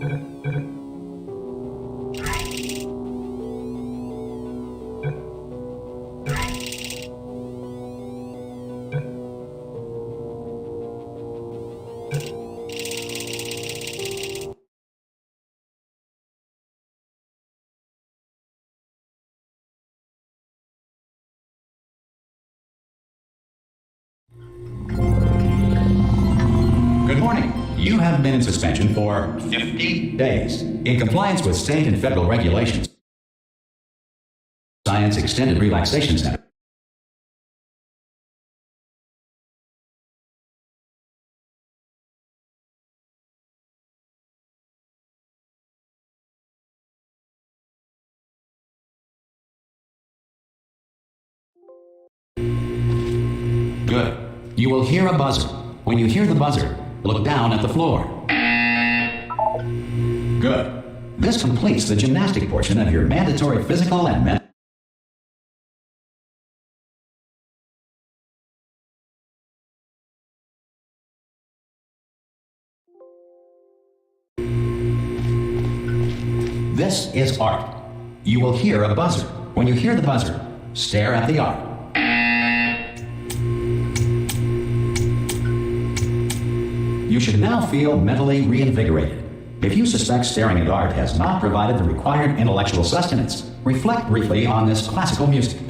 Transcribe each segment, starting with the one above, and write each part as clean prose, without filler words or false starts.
Good morning. You have been in suspension for 50 days. In compliance with state and federal regulations, Science Extended Relaxation Center. Good. You will hear a buzzer. When you hear the buzzer, look down at the floor. Good. This completes the gymnastic portion of your mandatory physical and mental. This is art. You will hear a buzzer. When you hear the buzzer, stare at the art. You should now feel mentally reinvigorated. If you suspect staring at art has not provided the required intellectual sustenance, reflect briefly on this classical music.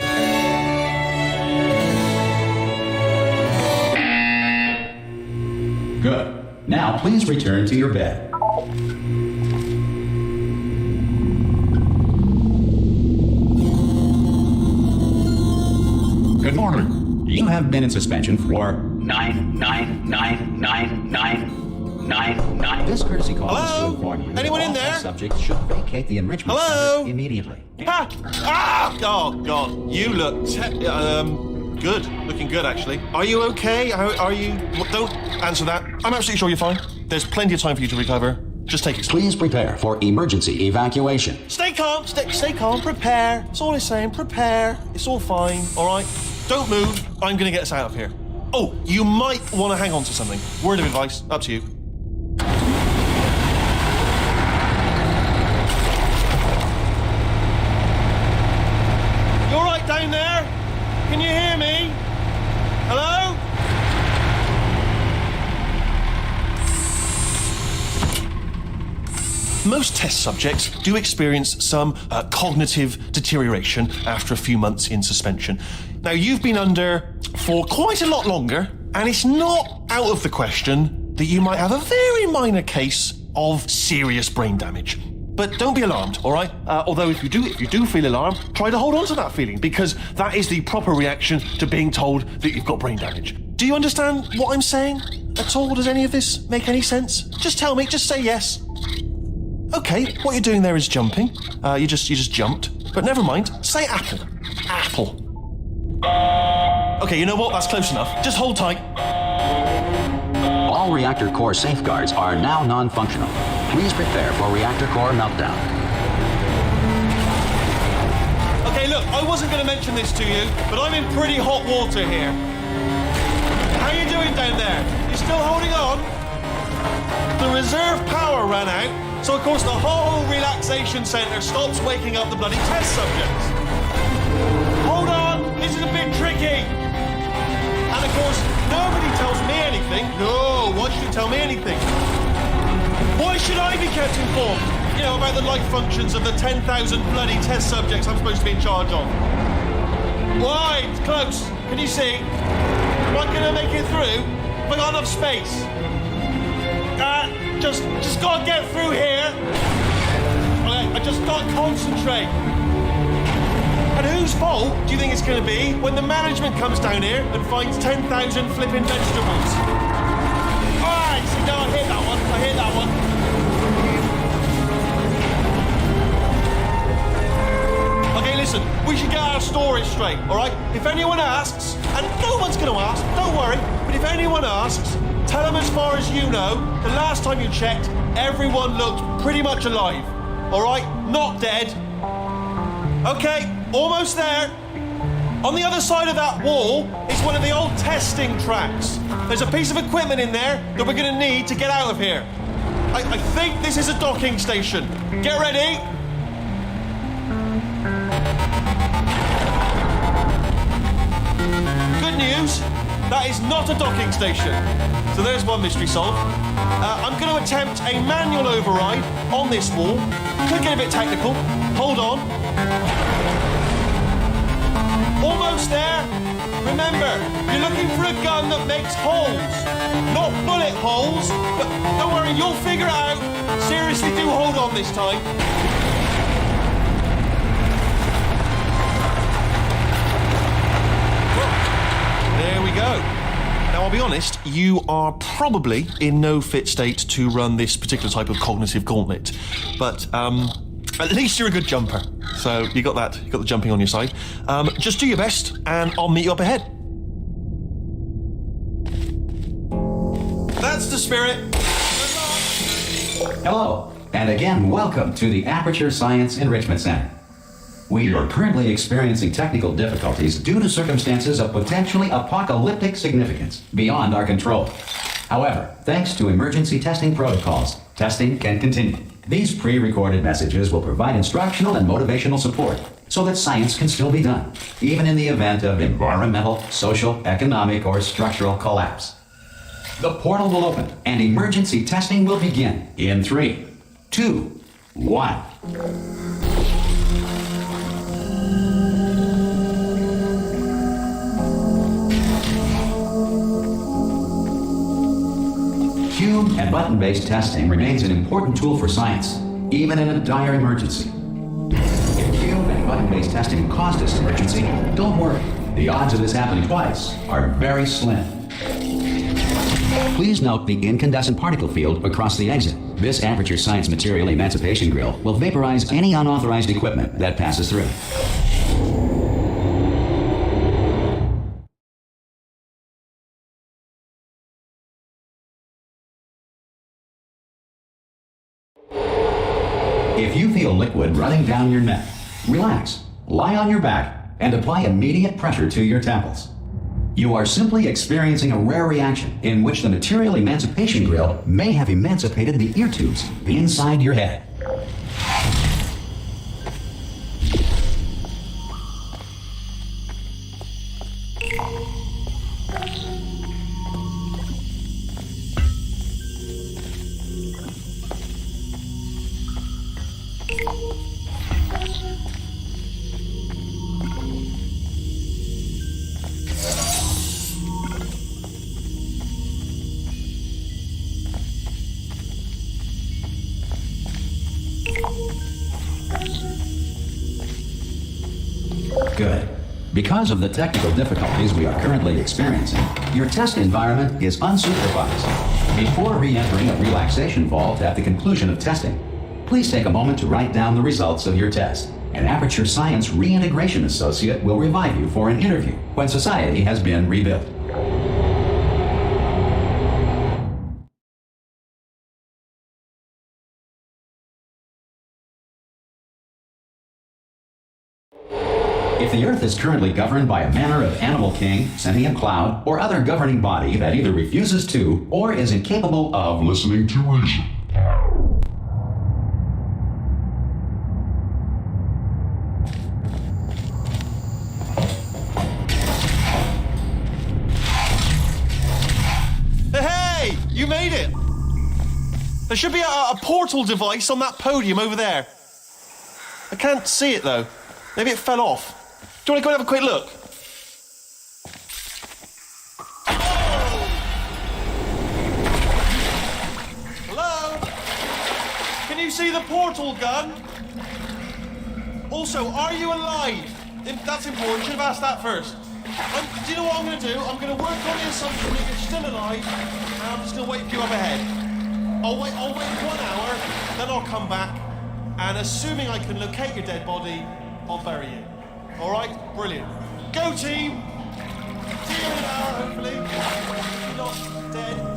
Good. Now please return to your bed. Good morning. You have been in suspension for 9999999. This courtesy call is to inform you Anyone that in all there? test subjects should vacate the enrichment Hello? center immediately. Ha! Ah! Oh, God. You look good. Looking good, actually. Are you okay? Are you... Don't answer that. I'm absolutely sure you're fine. There's plenty of time for you to recover. Just take it slow. Please prepare for emergency evacuation. Stay calm. Stay calm. Prepare. That's all I'm saying. Prepare. It's all fine, all right? Don't move. I'm going to get us out of here. Oh, you might want to hang on to something. Word of advice. Up to you. You all right down there? Can you hear me? Hello? Most test subjects do experience some cognitive deterioration after a few months in suspension. Now, you've been under for quite a lot longer, and it's not out of the question that you might have a very minor case of serious brain damage. But don't be alarmed, all right? Although if you do feel alarmed, try to hold on to that feeling, because that is the proper reaction to being told that you've got brain damage. Do you understand what I'm saying at all? Does any of this make any sense? Just tell me, just say yes. Okay, what you're doing there is jumping. You just jumped. But never mind, say apple. Apple. Okay, you know what? That's close enough. Just hold tight. All reactor core safeguards are now non-functional. Please prepare for reactor core meltdown. Okay, look, I wasn't going to mention this to you, but I'm in pretty hot water here. How you doing down there? You still holding on? The reserve power ran out, so of course the whole relaxation centre stops waking up the bloody test subjects. Hold on, this is a bit tricky. And of course, nobody tells me anything. No, why should you tell me anything? Why should I be kept informed? You know, about the life functions of the 10,000 bloody test subjects I'm supposed to be in charge of. Why? It's close. Can you see? Am I going to make it through? Have I got enough space? Just gotta get through here. Okay, I just gotta concentrate. And whose fault do you think it's gonna be when the management comes down here and finds 10,000 flipping vegetables? Alright, see, no, I hit that one. Okay, listen, we should get our stories straight, alright? If anyone asks, and no one's gonna ask, don't worry, but if anyone asks, tell them as far as you know, the last time you checked, everyone looked pretty much alive. All right? Not dead. Okay, almost there. On the other side of that wall is one of the old testing tracks. There's a piece of equipment in there that we're going to need to get out of here. I think this is a docking station. Get ready. Good news, that is not a docking station. So there's one mystery solved. I'm going to attempt a manual override on this wall. Could get a bit technical. Hold on. Almost there. Remember, you're looking for a gun that makes holes. Not bullet holes, but don't worry, you'll figure it out. Seriously, do hold on this time. There we go. Now, I'll be honest, you are probably in no fit state to run this particular type of cognitive gauntlet. But, at least you're a good jumper. So you got that, you got the jumping on your side. Just do your best, and I'll meet you up ahead. That's the spirit. Hello, and again, welcome to the Aperture Science Enrichment Center. We are currently experiencing technical difficulties due to circumstances of potentially apocalyptic significance beyond our control. However, thanks to emergency testing protocols, testing can continue. These pre-recorded messages will provide instructional and motivational support so that science can still be done, even in the event of environmental, social, economic, or structural collapse. The portal will open and emergency testing will begin in 3, 2, 1. Cube and button-based testing remains an important tool for science, even in a dire emergency. If cube and button-based testing caused this emergency, don't worry. The odds of this happening twice are very slim. Please note the incandescent particle field across the exit. This Aperture Science Material Emancipation Grill will vaporize any unauthorized equipment that passes through. If you feel liquid running down your neck, relax, lie on your back, and apply immediate pressure to your temples. You are simply experiencing a rare reaction in which the Material Emancipation Grill may have emancipated the ear tubes inside your head. Good. Because of the technical difficulties we are currently experiencing, your test environment is unsupervised. Before re-entering a relaxation vault at the conclusion of testing, please take a moment to write down the results of your test. An Aperture Science Reintegration Associate will revive you for an interview when society has been rebuilt. If the Earth is currently governed by a manner of animal king, sentient cloud, or other governing body that either refuses to or is incapable of listening to reason, Hey, you made it! There should be a portal device on that podium over there. I can't see it though. Maybe it fell off. Do you want to go and have a quick look? Hello? Can you see the portal gun? Also, are you alive? That's important. Should have asked that first. Do you know what I'm going to do? I'm going to work on the assumption that you're still alive, and I'm just going to wait for you up ahead. I'll wait 1 hour, then I'll come back, and assuming I can locate your dead body, I'll bury you. All right, brilliant. Go team! See you in an hour, hopefully. You're not dead.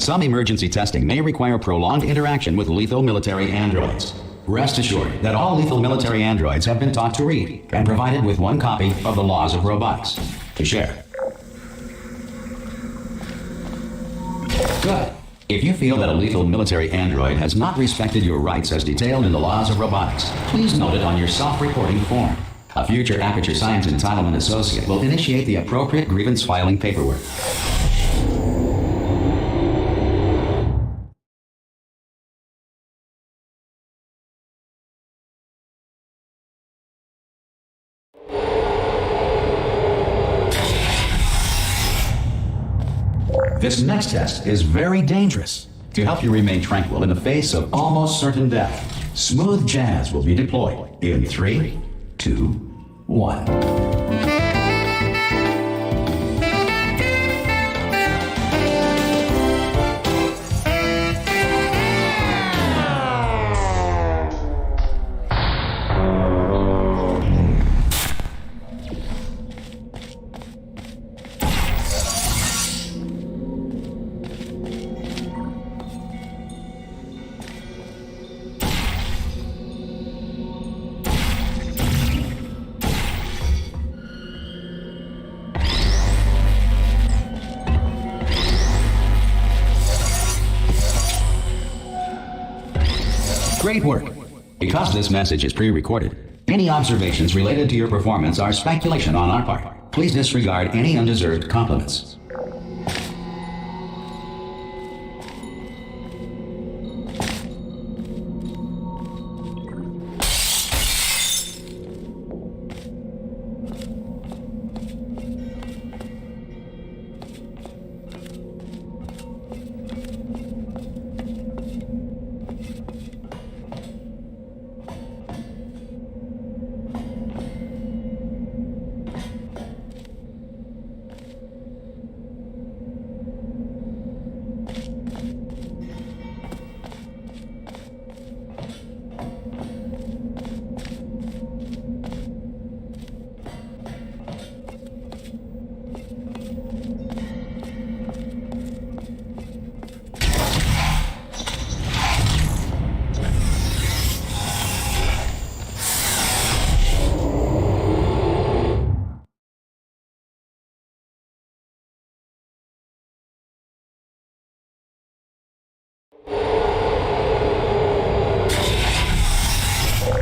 some emergency testing may require prolonged interaction with lethal military androids. Rest assured that all lethal military androids have been taught to read and provided with one copy of the Laws of Robotics to share. Good. If you feel that a lethal military android has not respected your rights as detailed in the Laws of Robotics, please note it on your self-reporting form. A future Aperture Science Entitlement Associate will initiate the appropriate grievance filing paperwork. This next test is very dangerous. To help you remain tranquil in the face of almost certain death, smooth jazz will be deployed in 3, 2, 1. Great work. Because this message is pre-recorded, any observations related to your performance are speculation on our part. Please disregard any undeserved compliments.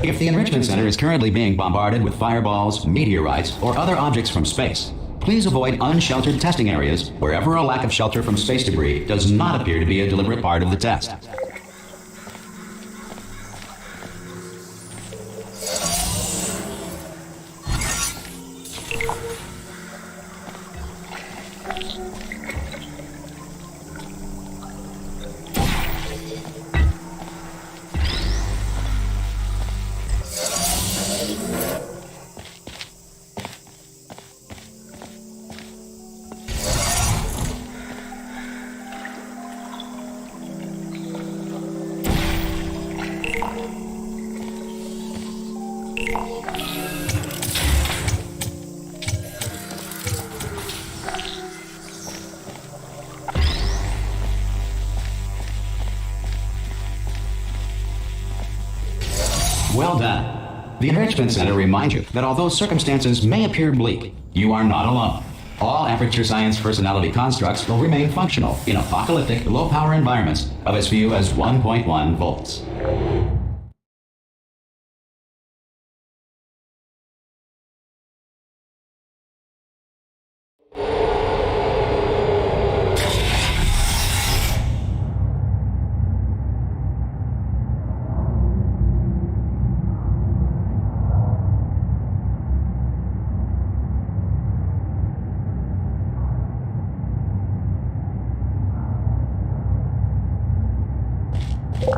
If the Enrichment Center is currently being bombarded with fireballs, meteorites, or other objects from space, please avoid unsheltered testing areas wherever a lack of shelter from space debris does not appear to be a deliberate part of the test. Well done. The Enrichment Center reminds you that although circumstances may appear bleak, you are not alone. All Aperture Science personality constructs will remain functional in apocalyptic, low-power environments of as few as 1.1 volts.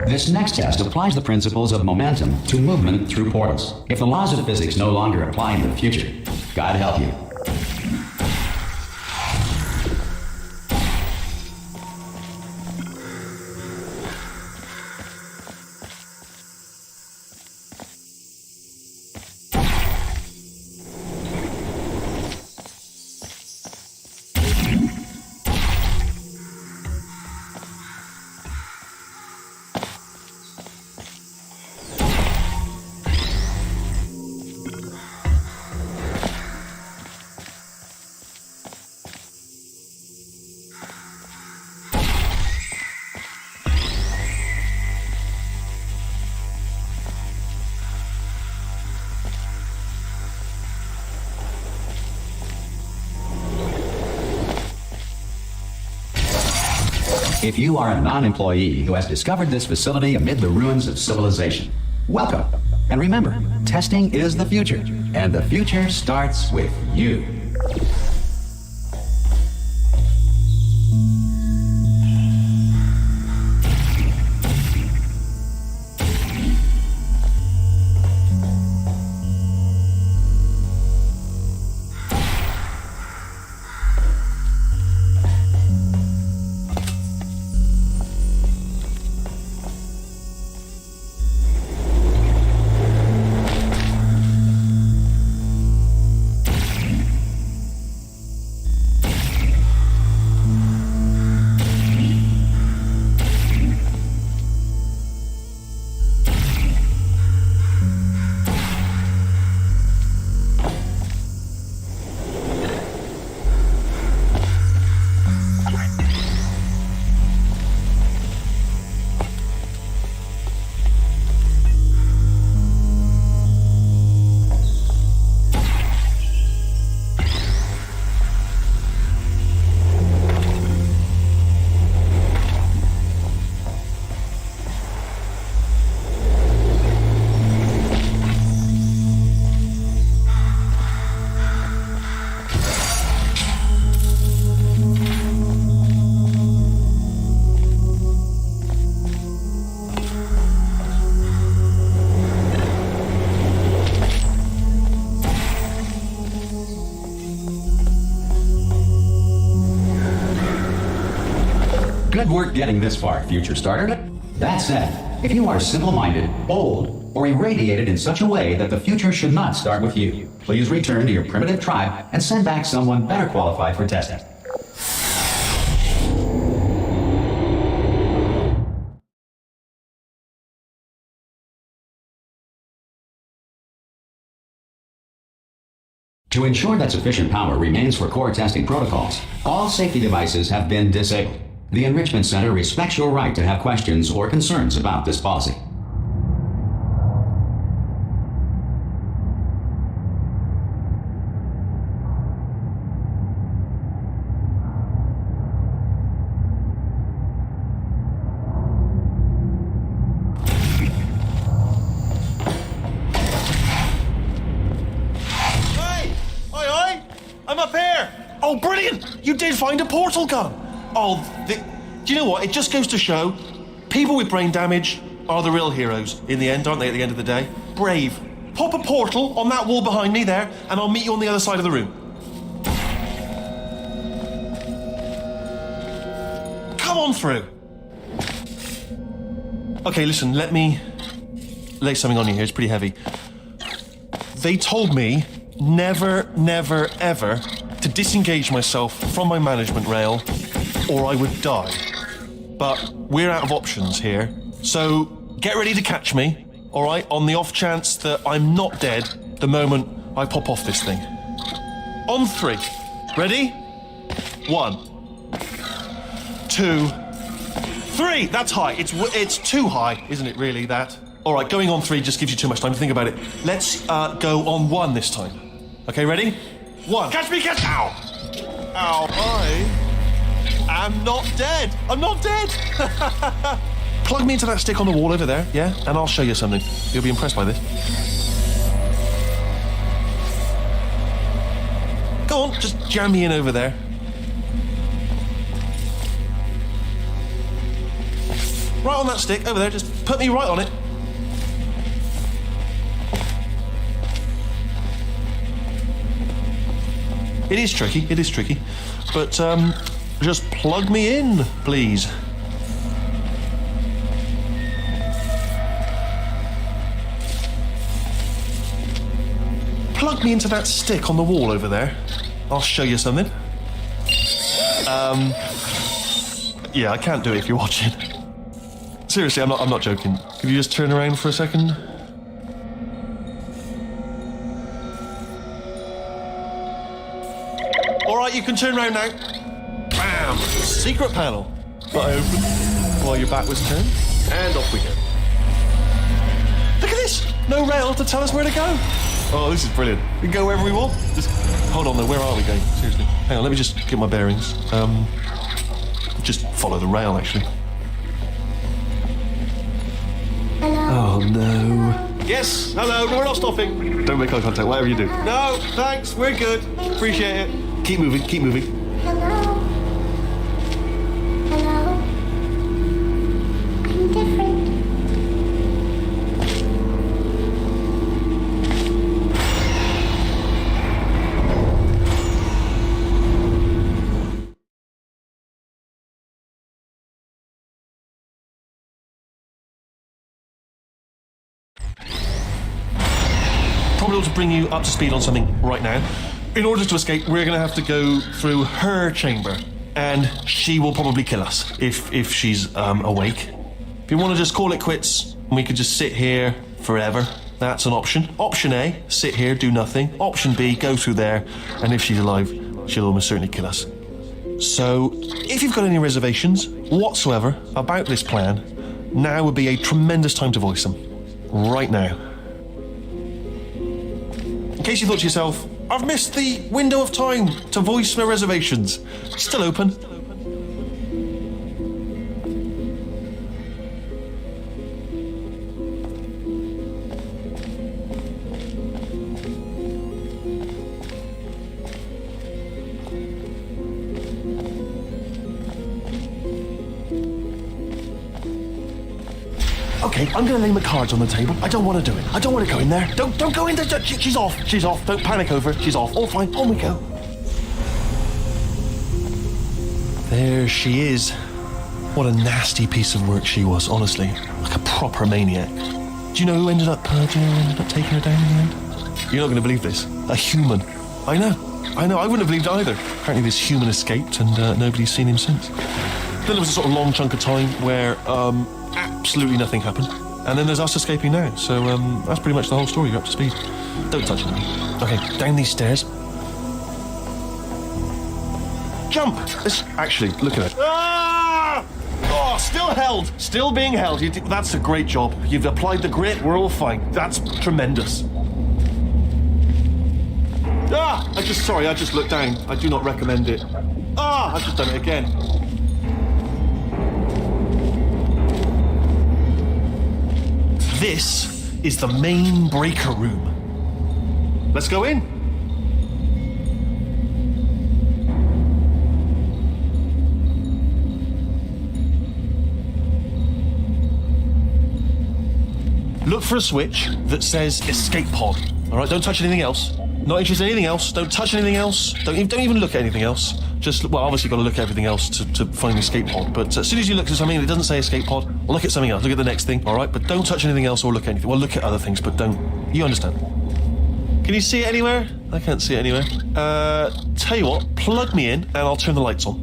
This next test applies the principles of momentum to movement through portals. If the laws of physics no longer apply in the future, God help you. If you are a non-employee who has discovered this facility amid the ruins of civilization, welcome. And remember, testing is the future, and the future starts with you. Good work getting this far, future starter. That said, if you are simple-minded, bold, or irradiated in such a way that the future should not start with you, please return to your primitive tribe and send back someone better qualified for testing. To ensure that sufficient power remains for core testing protocols, all safety devices have been disabled. The Enrichment Center respects your right to have questions or concerns about this policy. I'm up here! Oh, brilliant! You did find a portal gun! Oh, do you know what? It just goes to show, people with brain damage are the real heroes in the end, aren't they, at the end of the day? Brave. Pop a portal on that wall behind me there, and I'll meet you on the other side of the room. Come on through. Okay, listen, let me lay something on you here. It's pretty heavy. They told me never, never, ever to disengage myself from my management rail or I would die. But we're out of options here, so get ready to catch me, all right, on the off chance that I'm not dead the moment I pop off this thing. On 3. Ready? 1, 2, 3. That's high. It's too high, isn't it, really, that? All right, going on 3 just gives you too much time to think about it. Let's go on 1 this time. Okay, ready? 1. Catch me, catch... Ow! Ow, I am not dead. I'm not dead. Plug me into that stick on the wall over there, yeah? And I'll show you something. You'll be impressed by this. Go on, just jam me in over there. Right on that stick, over there. Just put me right on it. It is tricky, but just plug me in, please. Plug me into that stick on the wall over there. I'll show you something. Yeah, I can't do it if you're watching. Seriously, I'm not joking. Could you just turn around for a second? All right, you can turn around now. Bam! Secret panel. But open while your back was turned, and off we go. Look at this! No rail to tell us where to go. Oh, this is brilliant. We can go wherever we want. Just hold on though. Where are we going? Seriously. Hang on. Let me just get my bearings. Just follow the rail, actually. Oh, no. Yes, hello, no, we're not stopping. Don't make eye contact, whatever you do. No, thanks, we're good. Appreciate it. Keep moving, keep moving. Hello. Hello. I'm different. Probably ought to bring you up to speed on something right now. In order to escape, we're going to have to go through her chamber, and she will probably kill us if she's awake. If you want to just call it quits, and we could just sit here forever, that's an option. Option A, sit here, do nothing. Option B, go through there, and if she's alive, she'll almost certainly kill us. So, if you've got any reservations whatsoever about this plan, now would be a tremendous time to voice them. Right now. In case you thought to yourself, I've missed the window of time to voice my reservations. Still open. Okay, I'm gonna lay my cards on the table. I don't want to do it. I don't want to go in there. Don't go in there. She's off. She's off. Don't panic over it. She's off. All fine. On we go. There she is. What a nasty piece of work she was, honestly. Like a proper maniac. Do you know who ended up taking her down in the end? You're not going to believe this. A human. I know. I wouldn't have believed it either. Apparently this human escaped and nobody's seen him since. Then there was a sort of long chunk of time where absolutely nothing happened. And then there's us escaping now. So that's pretty much the whole story. You're up to speed. Don't touch anything. Okay, down these stairs. Jump! Actually, look at it. Ah! Oh, still held. Still being held. That's a great job. You've applied the grit. We're all fine. That's tremendous. Ah! I just looked down. I do not recommend it. Ah! I've just done it again. This is the main breaker room. Let's go in. Look for a switch that says escape pod. All right, don't touch anything else. Not interested in anything else. Don't touch anything else. Don't even look at anything else. Just, well, obviously you've got to look at everything else to find the escape pod. But as soon as you look at something and it doesn't say escape pod, well, look at something else. Look at the next thing, all right? But don't touch anything else or look at anything. Well, look at other things, but don't. You understand? Can you see it anywhere? I can't see it anywhere. Tell you what, plug me in and I'll turn the lights on.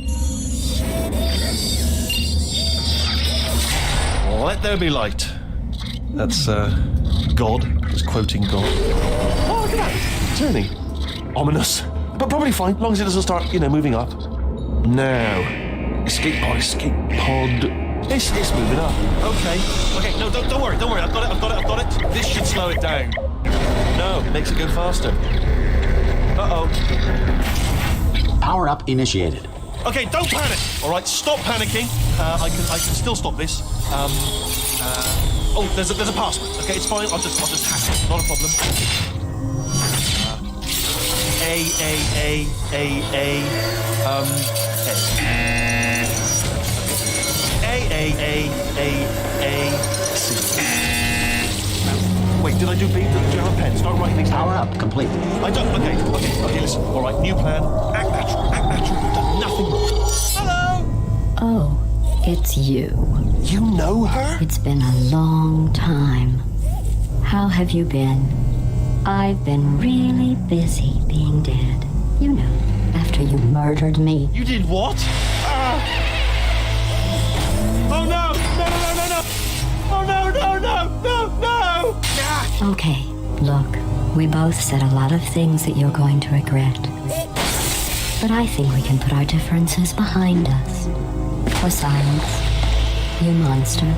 Let there be light. That's, God. Just quoting God. Oh, look at that. Turning. Ominous. But probably fine, as long as it doesn't start, moving up. Now. Escape pod. It's moving up. Okay, no, don't worry. I've got it. This should slow it down. No, it makes it go faster. Uh-oh. Power up initiated. Okay, don't panic. All right, stop panicking. I can still stop this. Oh, there's a password. Okay, it's fine. I'll just hack it. Not a problem. C. Wait, did I do B? Do you have a pen? Start writing these down. Power up complete. I don't. Okay, listen. All right, new plan. Act natural. You've done nothing wrong. Hello. Oh, it's you. You know her? It's been a long time. How have you been? I've been really busy being dead. You know, after you murdered me. You did what? Oh no! No! Okay, look, we both said a lot of things that you're going to regret. But I think we can put our differences behind us. For silence, you monster.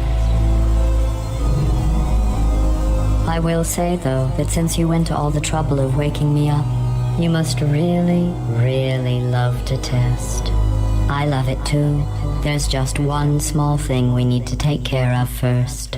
I will say, though, that since you went to all the trouble of waking me up, you must really, really love to test. I love it too. There's just one small thing we need to take care of first.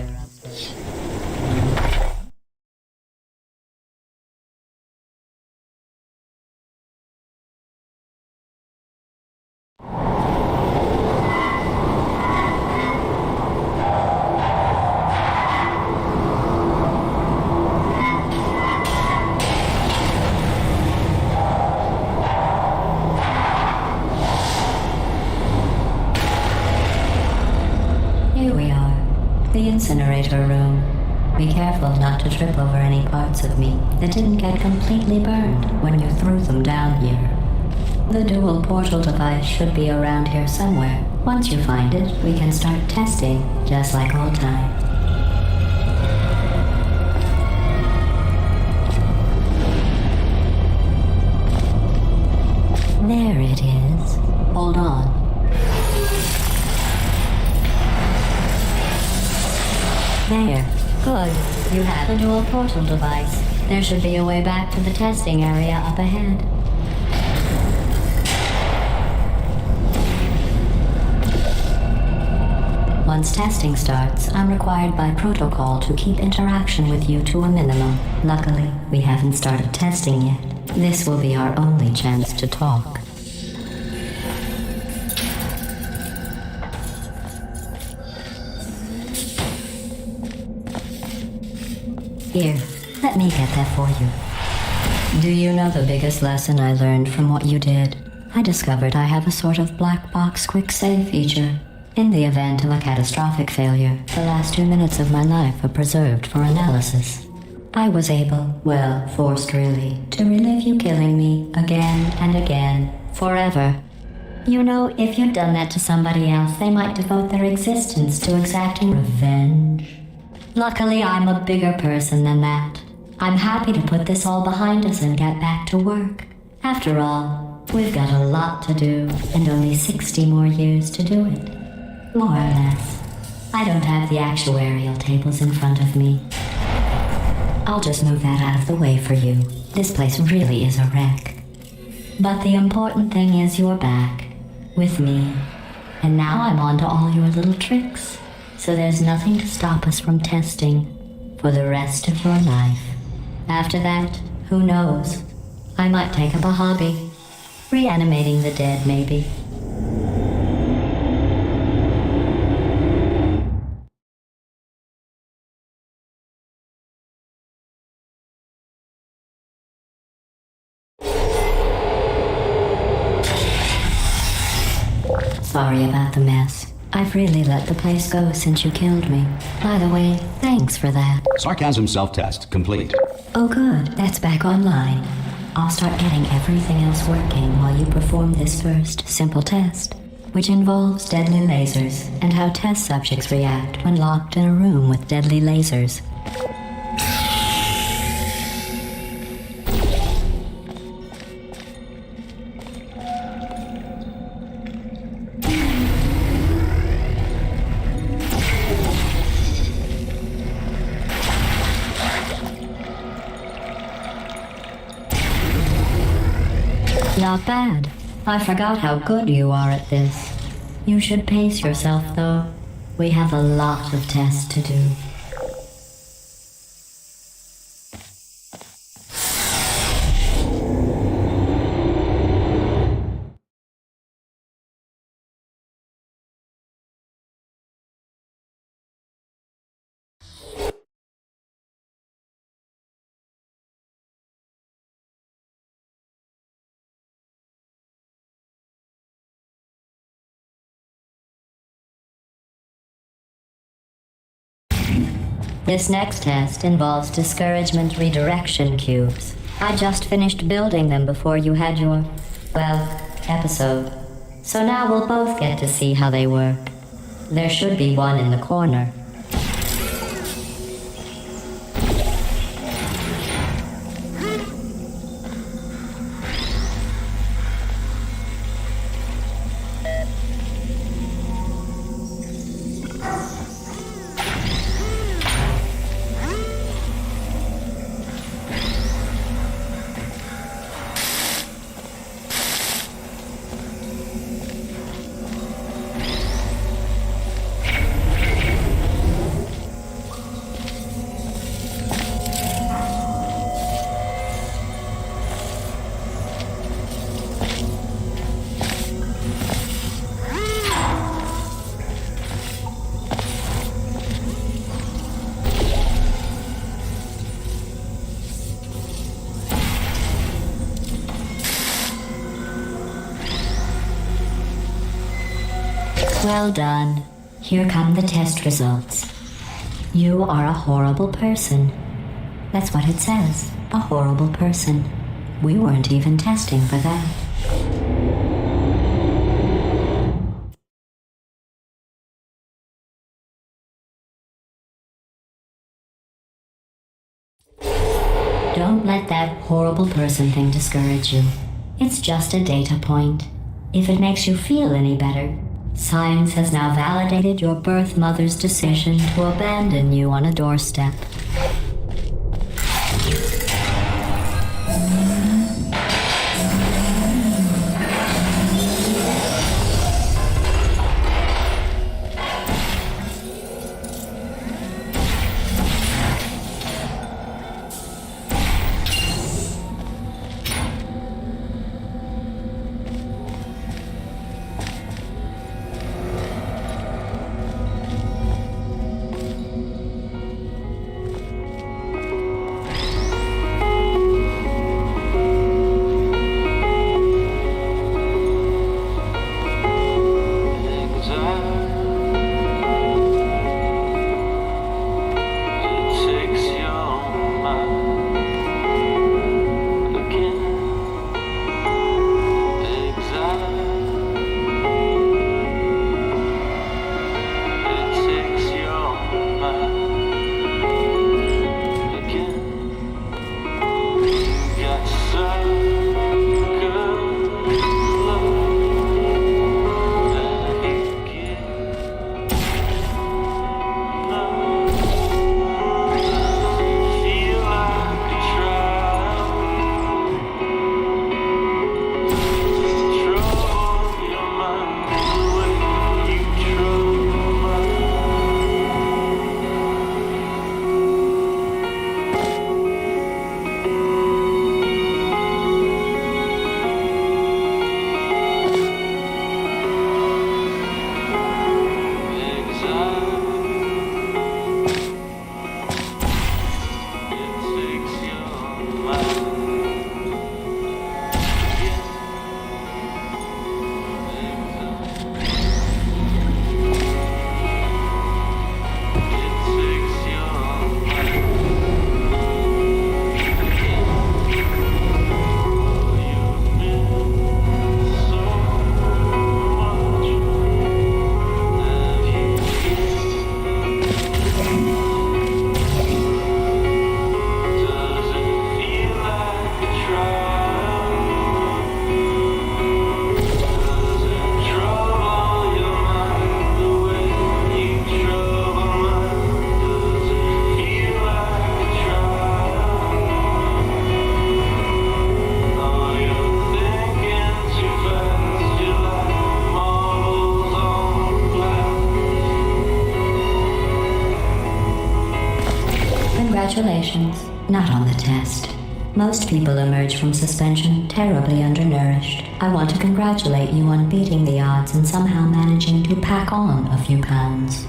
Here we are, the incinerator room. Be careful not to trip over any parts of me that didn't get completely burned when you threw them down here. The dual portal device should be around here somewhere. Once you find it, we can start testing, just like old times. There it is. Hold on. There. Good. You have a dual portal device. There should be a way back to the testing area up ahead. Once testing starts, I'm required by protocol to keep interaction with you to a minimum. Luckily, we haven't started testing yet. This will be our only chance to talk. Here, let me get that for you. Do you know the biggest lesson I learned from what you did? I discovered I have a sort of black box quick save feature. In the event of a catastrophic failure, the last 2 minutes of my life are preserved for analysis. I was able, well, forced really, to relive you killing me again and again, forever. You know, if you'd done that to somebody else, they might devote their existence to exacting revenge. Luckily, I'm a bigger person than that. I'm happy to put this all behind us and get back to work. After all, we've got a lot to do, and only 60 more years to do it. More or less. I don't have the actuarial tables in front of me. I'll just move that out of the way for you. This place really is a wreck. But the important thing is you're back, with me. And now I'm on to all your little tricks. So there's nothing to stop us from testing for the rest of your life. After that, who knows? I might take up a hobby. Reanimating the dead, maybe. Sorry about the mess. I've really let the place go since you killed me. By the way, thanks for that. Sarcasm self-test complete. Oh good, that's back online. I'll start getting everything else working while you perform this first simple test, which involves deadly lasers and how test subjects react when locked in a room with deadly lasers. Not bad. I forgot how good you are at this. You should pace yourself, though. We have a lot of tests to do. This next test involves discouragement redirection cubes. I just finished building them before you had your, well, episode. So now we'll both get to see how they work. There should be one in the corner. Well done. Here come the test results. You are a horrible person. That's what it says. A horrible person. We weren't even testing for that. Don't let that horrible person thing discourage you. It's just a data point. If it makes you feel any better, science has now validated your birth mother's decision to abandon you on a doorstep. Congratulations. Not on the test. Most people emerge from suspension terribly undernourished. I want to congratulate you on beating the odds and somehow managing to pack on a few pounds.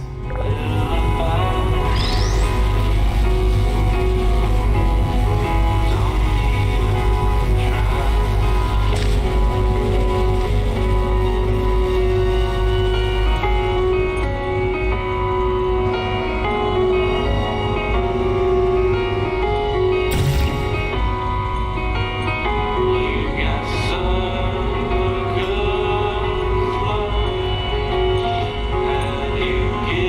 You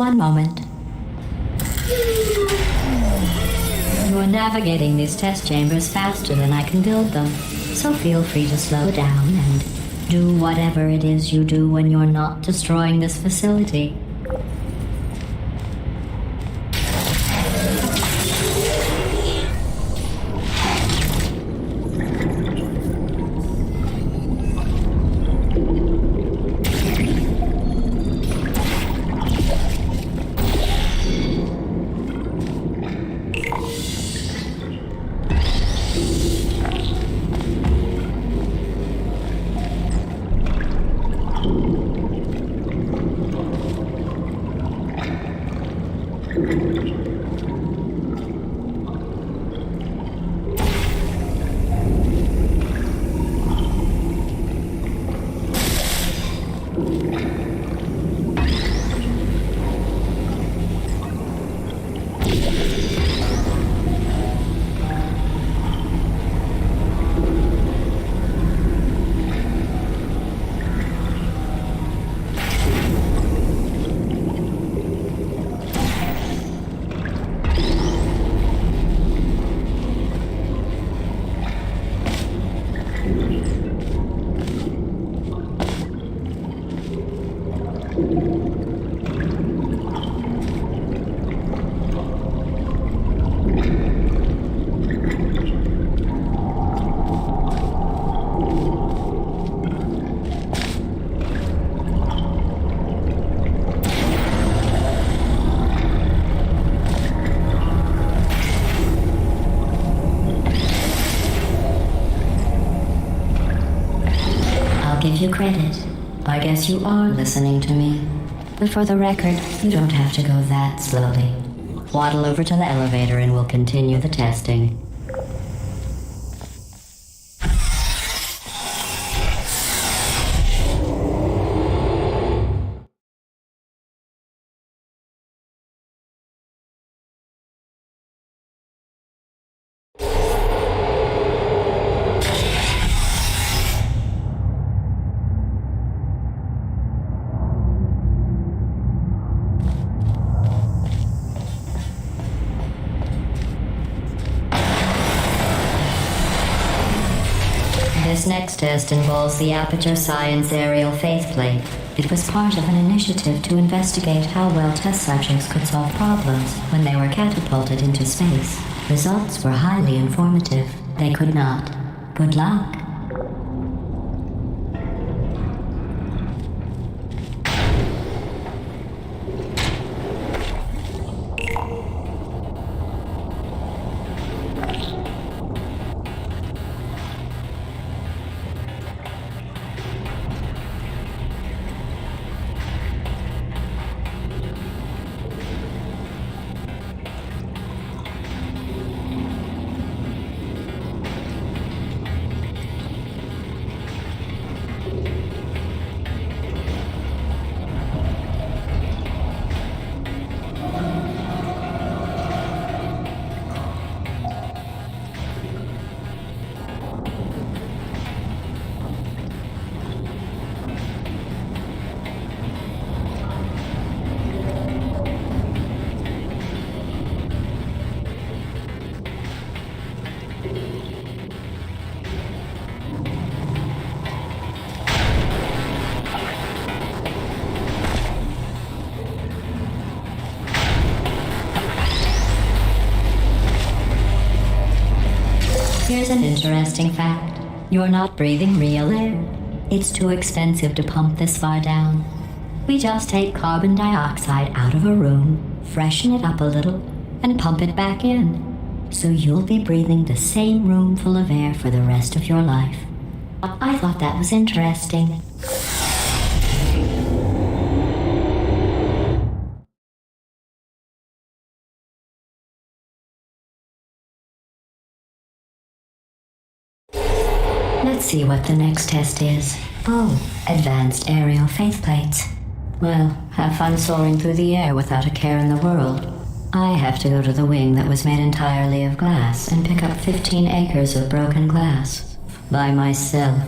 one moment. You're navigating these test chambers faster than I can build them, so feel free to slow down and do whatever it is you do when you're not destroying this facility. Give you credit. I guess you are listening to me. But for the record, you don't have to go that slowly. Waddle over to the elevator and we'll continue the testing. This next test involves the Aperture Science Aerial Faceplate. It was part of an initiative to investigate how well test subjects could solve problems when they were catapulted into space. Results were highly informative. They could not. Good luck. Here's an interesting fact. You're not breathing real air. It's too expensive to pump this far down. We just take carbon dioxide out of a room, freshen it up a little, and pump it back in. So you'll be breathing the same room full of air for the rest of your life. I thought that was interesting. Let's see what the next test is. Oh, advanced aerial faceplates. Well, have fun soaring through the air without a care in the world. I have to go to the wing that was made entirely of glass and pick up 15 acres of broken glass. By myself.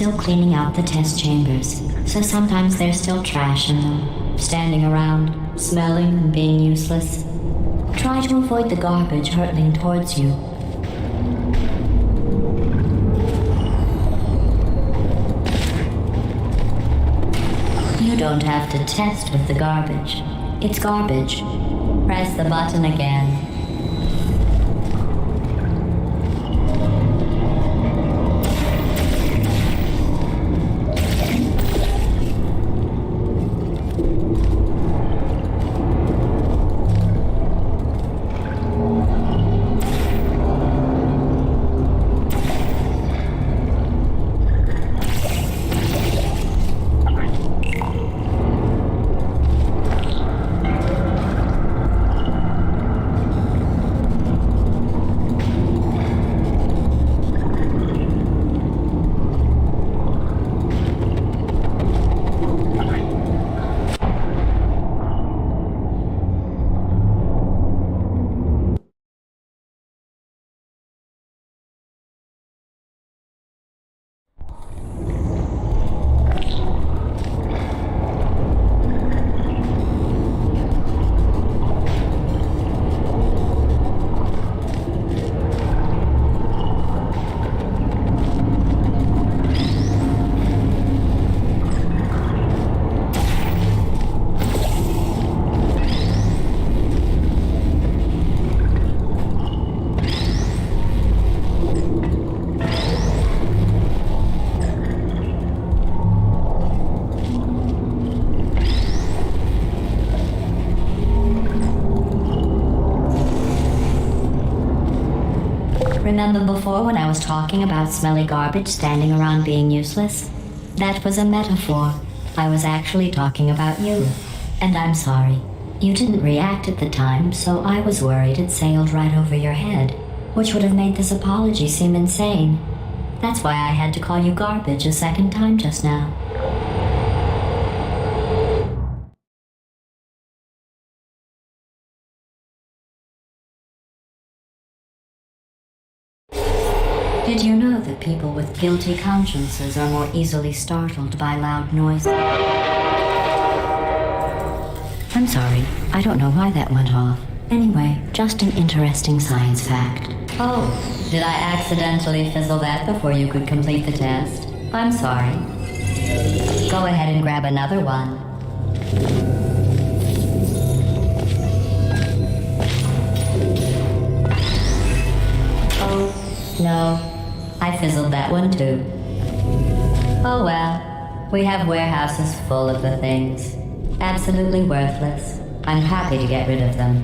still cleaning out the test chambers, so sometimes there's still trash in them, standing around, smelling and being useless. Try to avoid the garbage hurtling towards you. You don't have to test with the garbage. It's garbage. Press the button again. Remember before when I was talking about smelly garbage standing around being useless? That was a metaphor. I was actually talking about you. And I'm sorry. You didn't react at the time, so I was worried it sailed right over your head, which would have made this apology seem insane. That's why I had to call you garbage a second time just now. Did you know that people with guilty consciences are more easily startled by loud noises? I'm sorry, I don't know why that went off. Anyway, just an interesting science fact. Oh, did I accidentally fizzle that before you could complete the test? I'm sorry. Go ahead and grab another one. Oh, no. I fizzled that one too. Oh well, we have warehouses full of the things. Absolutely worthless. I'm happy to get rid of them.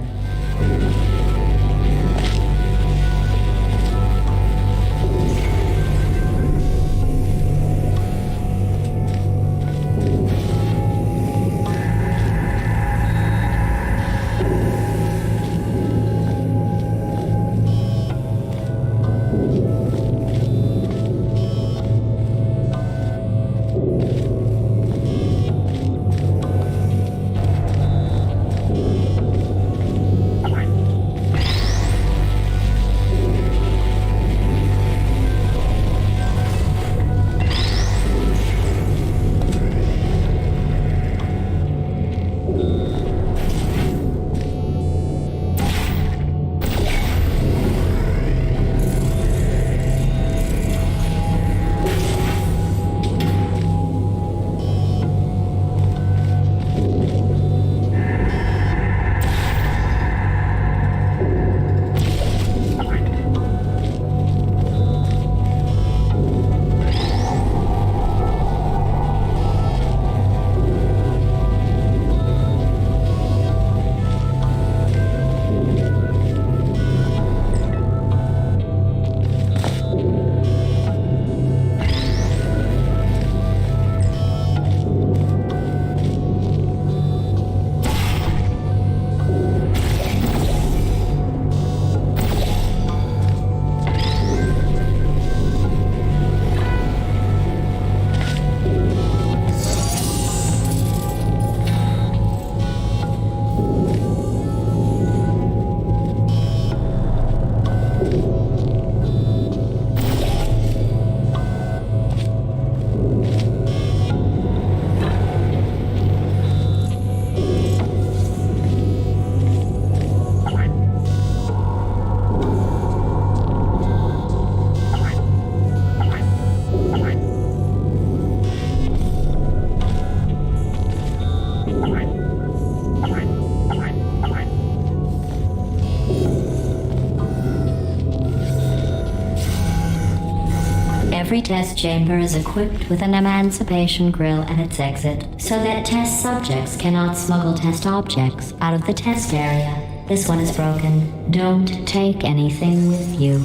Every test chamber is equipped with an emancipation grill at its exit, so that test subjects cannot smuggle test objects out of the test area. This one is broken. Don't take anything with you.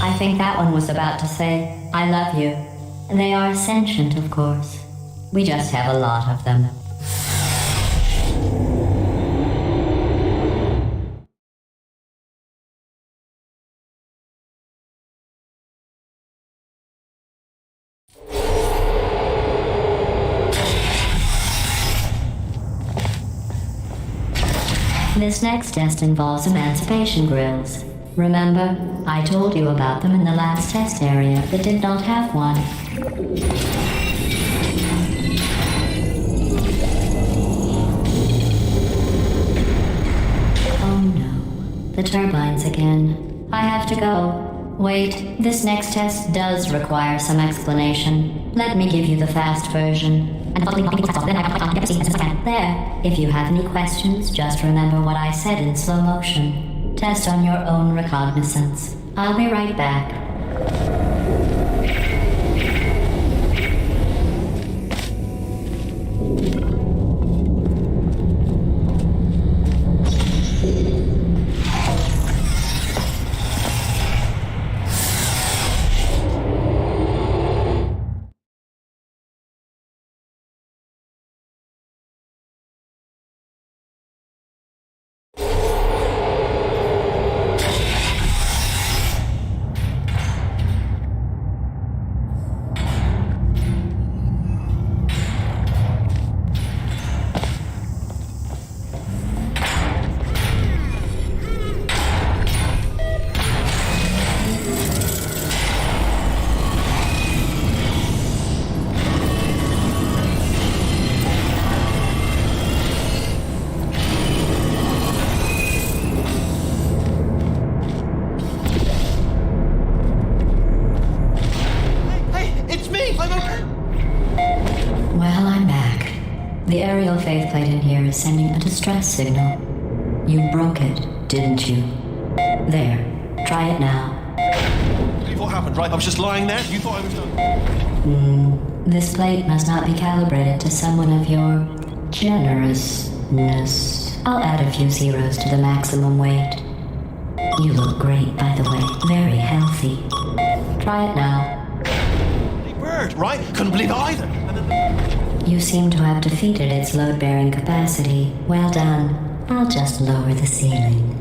I think that one was about to say, I love you. They are sentient, of course. We just have a lot of them. This next test involves emancipation grills. Remember, I told you about them in the last test area that did not have one. Oh no, the turbines again. I have to go. Wait, this next test does require some explanation. Let me give you the fast version. There, if you have any questions, just remember what I said in slow motion. Test on your own recognizance. I'll be right back. The aerial faceplate in here is sending a distress signal. You broke it, didn't you? There. Try it now. Believe what happened, right? I was just lying there. You thought I was done. This plate must not be calibrated to someone of your generousness. I'll add a few zeros to the maximum weight. You look great, by the way. Very healthy. Try it now. Bird, right? Couldn't believe it either. You seem to have defeated its load-bearing capacity. Well done. I'll just lower the ceiling.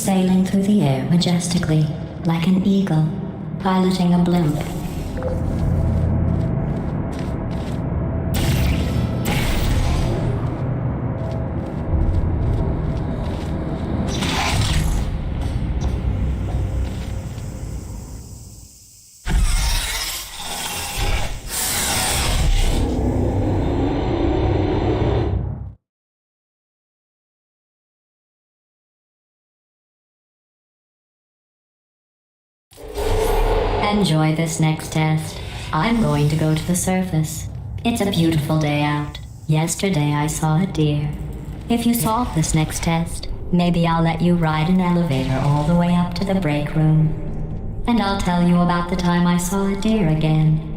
sailing through the air majestically, like an eagle, piloting a blimp. Enjoy this next test. I'm going to go to the surface. It's a beautiful day out. Yesterday I saw a deer. If you solve this next test, maybe I'll let you ride an elevator all the way up to the break room. And I'll tell you about the time I saw a deer again.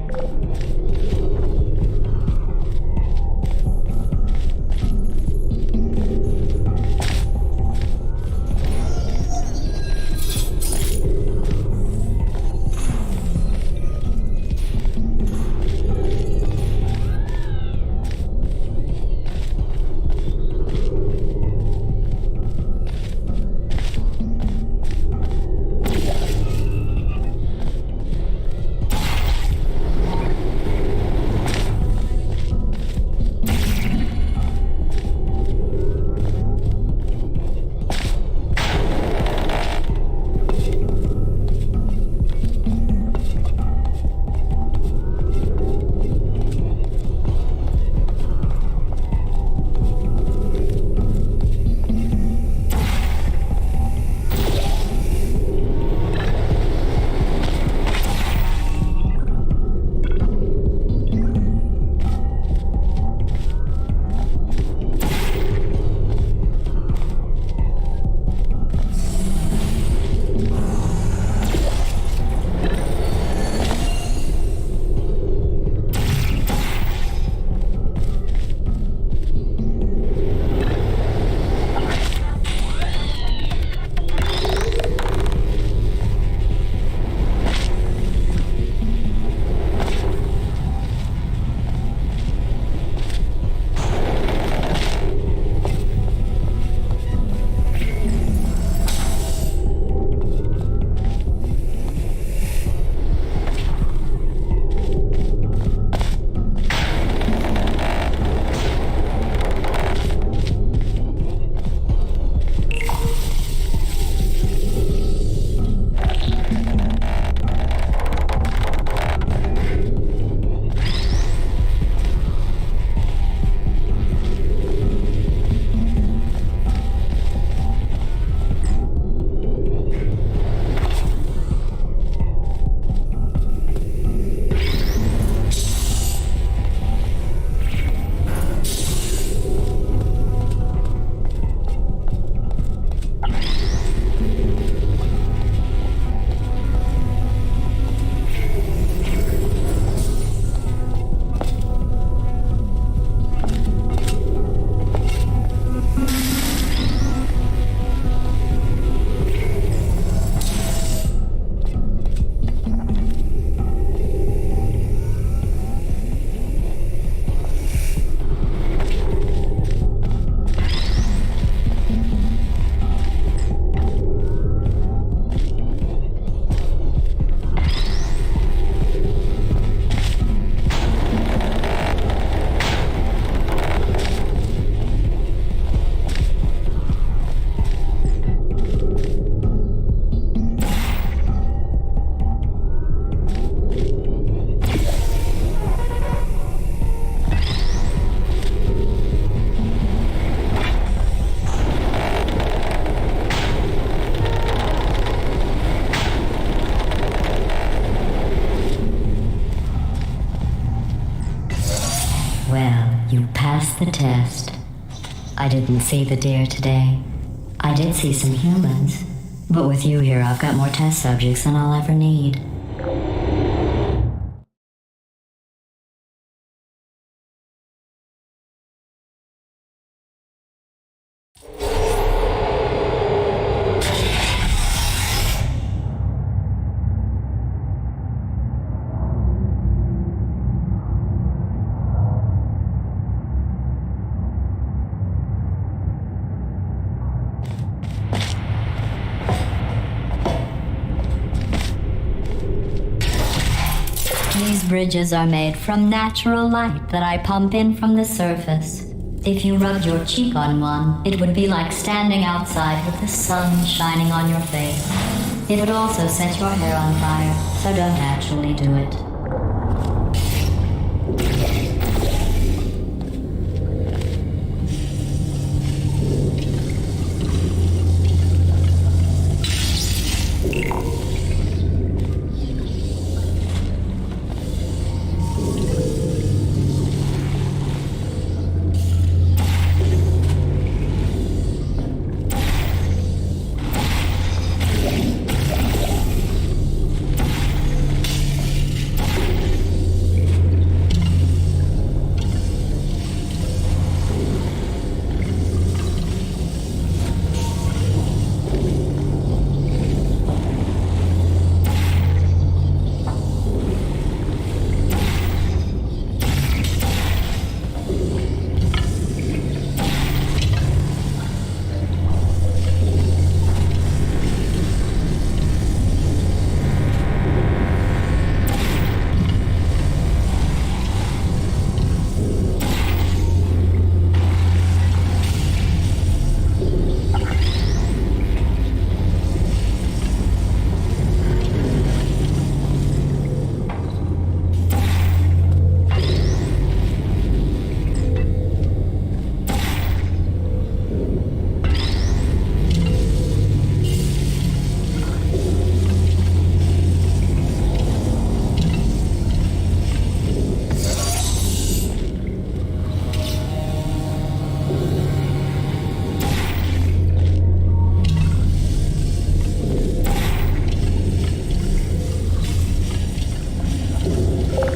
You passed the test. I didn't see the deer today. I did see some humans, but with you here I've got more test subjects than I'll ever need. bridges are made from natural light that I pump in from the surface. If you rubbed your cheek on one, it would be like standing outside with the sun shining on your face. It would also set your hair on fire, so don't actually do it.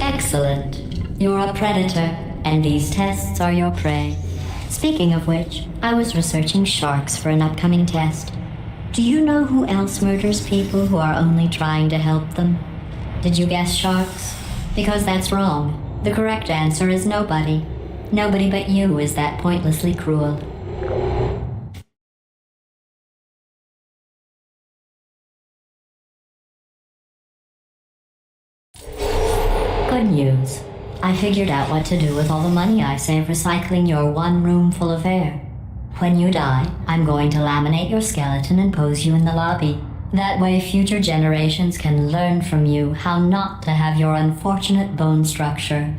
Excellent. You're a predator, and these tests are your prey. Speaking of which, I was researching sharks for an upcoming test. Do you know who else murders people who are only trying to help them? Did you guess sharks? Because that's wrong. The correct answer is nobody. Nobody but you is that pointlessly cruel. Good news. I figured out what to do with all the money I save recycling your one room full of air. When you die, I'm going to laminate your skeleton and pose you in the lobby. That way future generations can learn from you how not to have your unfortunate bone structure.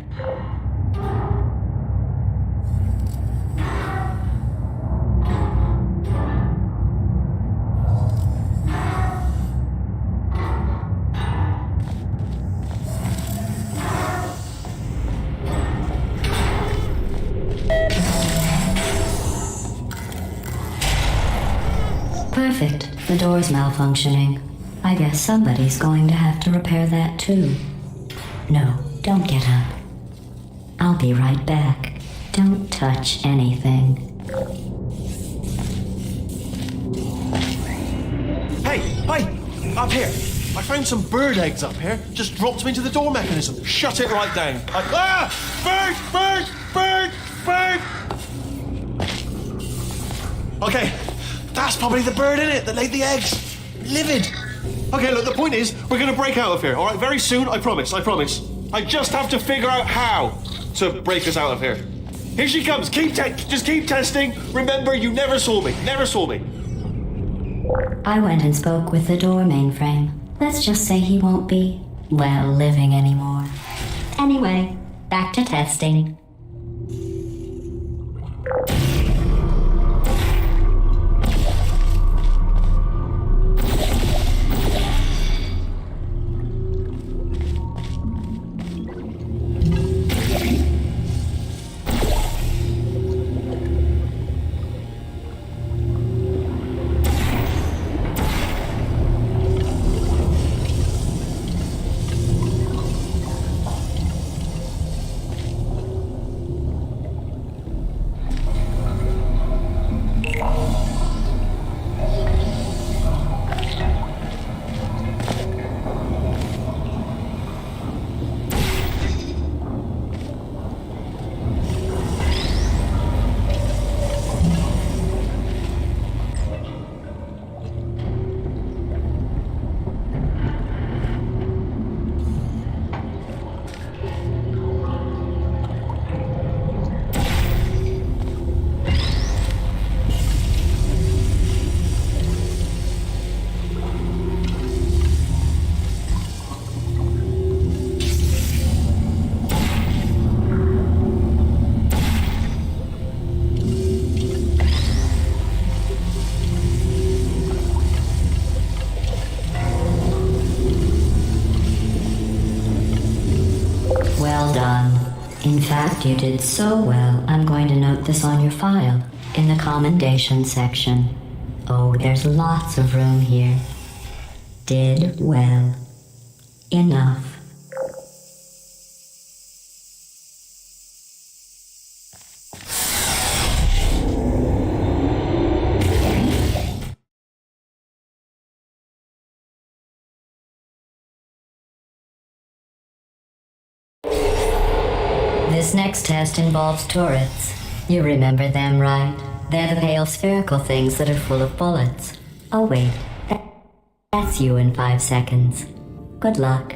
Perfect. The door's malfunctioning. I guess somebody's going to have to repair that too. No, don't get up. I'll be right back. Don't touch anything. Hey! Up here! I found some bird eggs up here. Just dropped them into the door mechanism. Shut it right down. Bird! Bird! Bird! Bird! Okay, that's probably the bird in it that laid the eggs. Livid. Okay, look, the point is, we're gonna break out of here, all right? Very soon, I promise. I just have to figure out how to break us out of here. Here she comes. Just keep testing. Remember, you never saw me. I went and spoke with the door mainframe. Let's just say he won't be, well, living anymore. Anyway, back to testing. fact, you did so well, I'm going to note this on your file, in the commendation section. Oh, there's lots of room here. Did well. Enough. This next test involves turrets. You remember them, right? They're the pale spherical things that are full of bullets. Oh wait, that's you in 5 seconds. Good luck.